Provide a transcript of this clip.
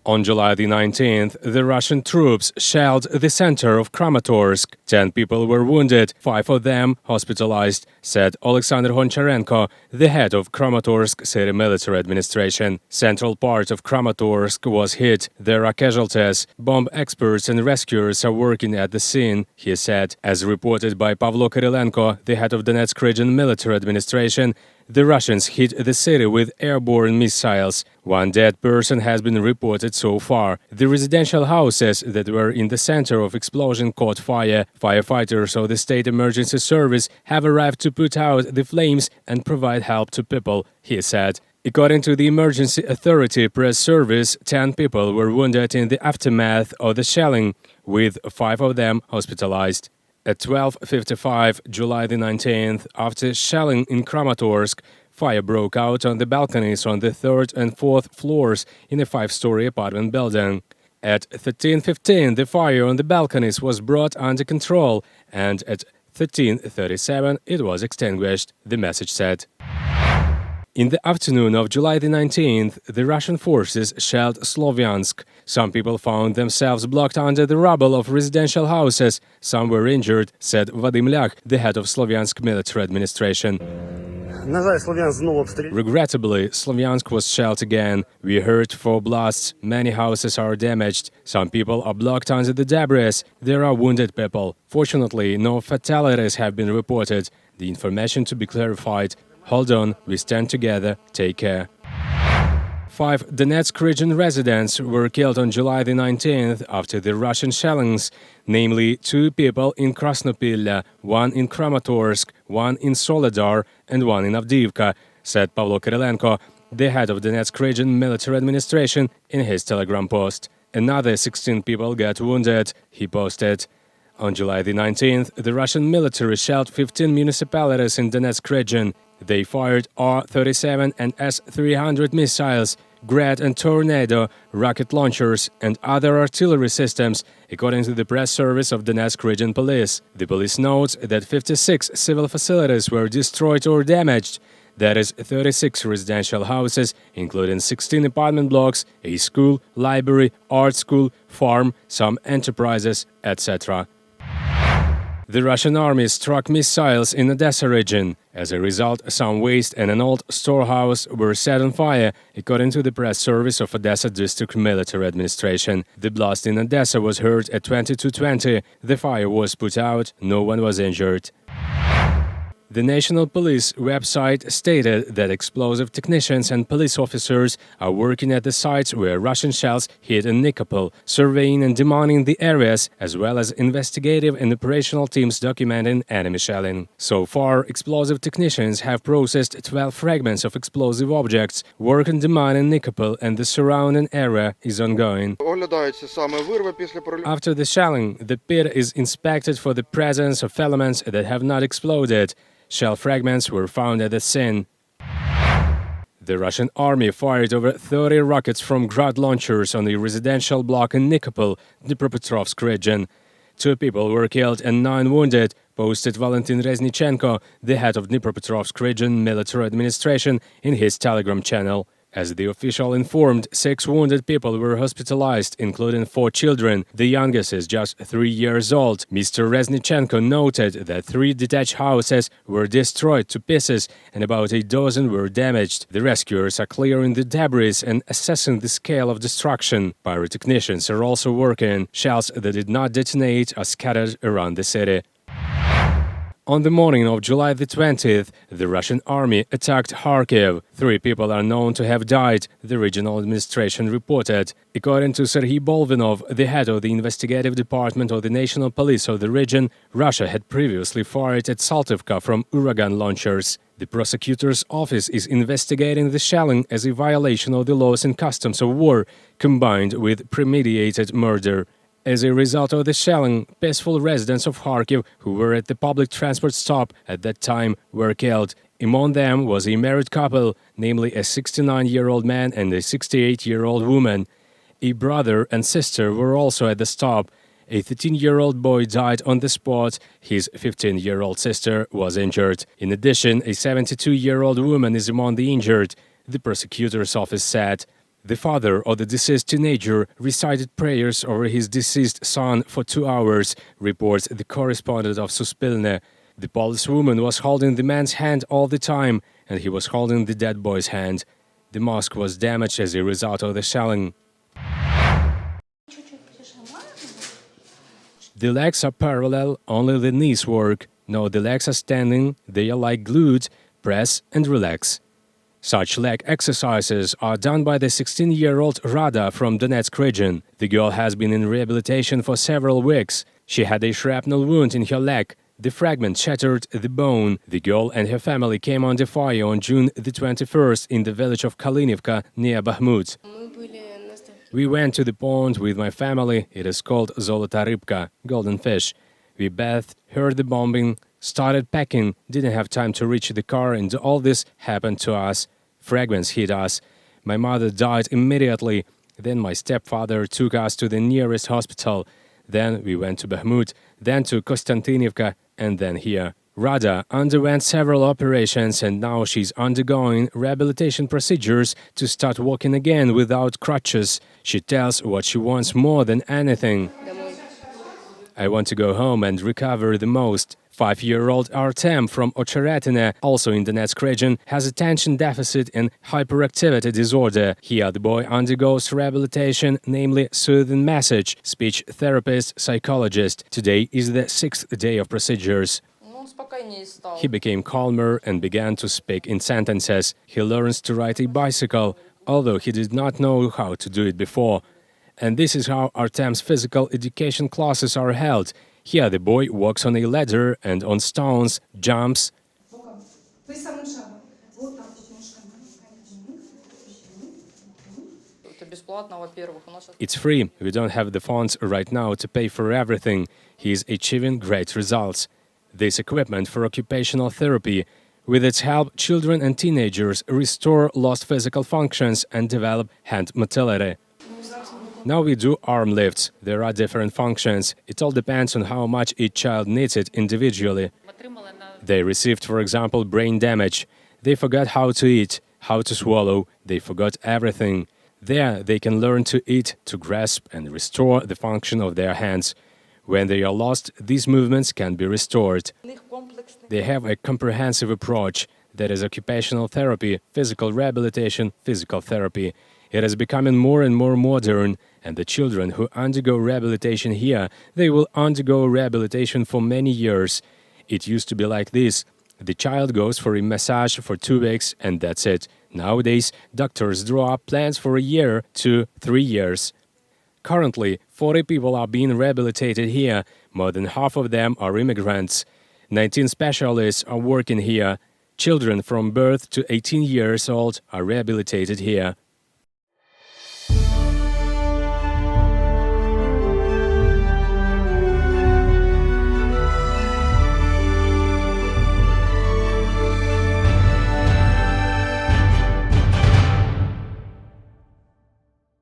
On July the 19th, the Russian troops shelled the center of Kramatorsk. 10 people were wounded, 5 of them hospitalized, said Alexander Honcharenko, the head of Kramatorsk city military administration. Central part of Kramatorsk was hit. There are casualties. Bomb experts and rescuers are working at the scene, he said. As reported by Pavlo Kyrylenko, the head of Donetsk region military administration, the Russians hit the city with airborne missiles. 1 dead person has been reported so far. The residential houses that were in the center of explosion caught fire. Firefighters of the State Emergency Service have arrived to put out the flames and provide help to people, he said. According to the Emergency Authority press service, 10 people were wounded in the aftermath of the shelling, with 5 of them hospitalized. At 12:55, July the 19th, after shelling in Kramatorsk, fire broke out on the balconies on the 3rd and 4th floors in a 5-story apartment building. At 13:15, the fire on the balconies was brought under control, and at 13:37, it was extinguished, the message said. In the afternoon of July the 19th, the Russian forces shelled Sloviansk. Some people found themselves blocked under the rubble of residential houses. Some were injured, said Vadim Lyakh, the head of Sloviansk military administration. Regrettably, Sloviansk was shelled again. We heard 4 blasts. Many houses are damaged. Some people are blocked under the debris. There are wounded people. Fortunately, no fatalities have been reported. The information to be clarified. Hold on, we stand together, take care. 5 Donetsk region residents were killed on July the 19th after the Russian shellings, namely 2 people in Krasnopille, 1 in Kramatorsk, 1 in Soledar and 1 in Avdiivka, said Pavlo Kyrylenko, the head of Donetsk region military administration, in his Telegram post. Another 16 people got wounded, he posted. On July the 19th, the Russian military shelled 15 municipalities in Donetsk region. They fired R-37 and S-300 missiles, Grad and Tornado, rocket launchers and other artillery systems, according to the press service of Donetsk Region Police. The police notes that 56 civil facilities were destroyed or damaged. That is 36 residential houses, including 16 apartment blocks, a school, library, art school, farm, some enterprises, etc. The Russian army struck missiles in Odessa region. As a result, some waste and an old storehouse were set on fire, according to the press service of Odessa District Military Administration. The blast in Odessa was heard at 22:20. The fire was put out, no one was injured. The National Police website stated that explosive technicians and police officers are working at the sites where Russian shells hit in Nikopol, surveying and demanding the areas, as well as investigative and operational teams documenting enemy shelling. So far, explosive technicians have processed 12 fragments of explosive objects. Work on demand in Nikopol and the surrounding area is ongoing. After the shelling, the pit is inspected for the presence of elements that have not exploded. Shell fragments were found at the scene. The Russian army fired over 30 rockets from grad launchers on a residential block in Nikopol, Dnipropetrovsk region. 2 people were killed and 9 wounded, posted Valentin Reznichenko, the head of Dnipropetrovsk region military administration, in his Telegram channel. As the official informed, 6 wounded people were hospitalized, including 4 children. The youngest is just 3 years old. Mr. Reznichenko noted that 3 detached houses were destroyed to pieces and about a dozen were damaged. The rescuers are clearing the debris and assessing the scale of destruction. Pyrotechnicians are also working. Shells that did not detonate are scattered around the city. On the morning of July the 20th, the Russian army attacked Kharkiv. 3 people are known to have died, the regional administration reported. According to Serhiy Bolvinov, the head of the investigative department of the National Police of the region, Russia had previously fired at Saltivka from Uragan launchers. The prosecutor's office is investigating the shelling as a violation of the laws and customs of war, combined with premeditated murder. As a result of the shelling, peaceful residents of Kharkiv who were at the public transport stop at that time were killed. Among them was a married couple, namely a 69-year-old man and a 68-year-old woman. A brother and sister were also at the stop. A 13-year-old boy died on the spot. His 15-year-old sister was injured. In addition, a 72-year-old woman is among the injured, the prosecutor's office said. The father of the deceased teenager recited prayers over his deceased son for 2 hours, reports the correspondent of Suspilne. The policewoman was holding the man's hand all the time, and he was holding the dead boy's hand. The mosque was damaged as a result of the shelling. The legs are parallel, only the knees work. No, the legs are standing, they are like glued, press and relax. Such leg exercises are done by the 16-year-old Rada from Donetsk region. The girl has been in rehabilitation for several weeks. She had a shrapnel wound in her leg. The fragment shattered the bone. The girl and her family came under fire on June the 21st in the village of Kalinivka near Bakhmut. We went to the pond with my family. It is called Zolota Rybka, golden fish. We bathed, heard the bombing, started packing, didn't have time to reach the car, and all this happened to us. Fragments hit us. My mother died immediately. Then my stepfather took us to the nearest hospital. Then we went to Bakhmut, then to Konstantinivka, and then here. Rada underwent several operations and now she's undergoing rehabilitation procedures to start walking again without crutches. She tells what she wants more than anything. I want to go home and recover the most. 5-year-old Artem from Ocheretine, also in the Donetsk region, has attention deficit and hyperactivity disorder. Here the boy undergoes rehabilitation, namely soothing massage, speech therapist, psychologist. Today is the 6th day of procedures. He became calmer and began to speak in sentences. He learns to ride a bicycle, although he did not know how to do it before. And this is how Artem's physical education classes are held. Here the boy walks on a ladder and on stones, jumps. It's free. We don't have the funds right now to pay for everything. He is achieving great results. This equipment for occupational therapy. With its help, children and teenagers restore lost physical functions and develop hand motility. Now we do arm lifts. There are different functions. It all depends on how much each child needs it individually. They received, for example, brain damage. They forgot how to eat, how to swallow. They forgot everything. There they can learn to eat, to grasp and restore the function of their hands. When they are lost, these movements can be restored. They have a comprehensive approach. That is occupational therapy, physical rehabilitation, physical therapy. It is becoming more and more modern, and the children who undergo rehabilitation here, they will undergo rehabilitation for many years. It used to be like this. The child goes for a massage for 2 weeks and that's it. Nowadays, doctors draw up plans for a year to 3 years. Currently, 40 people are being rehabilitated here. More than half of them are immigrants. 19 specialists are working here. Children from birth to 18 years old are rehabilitated here.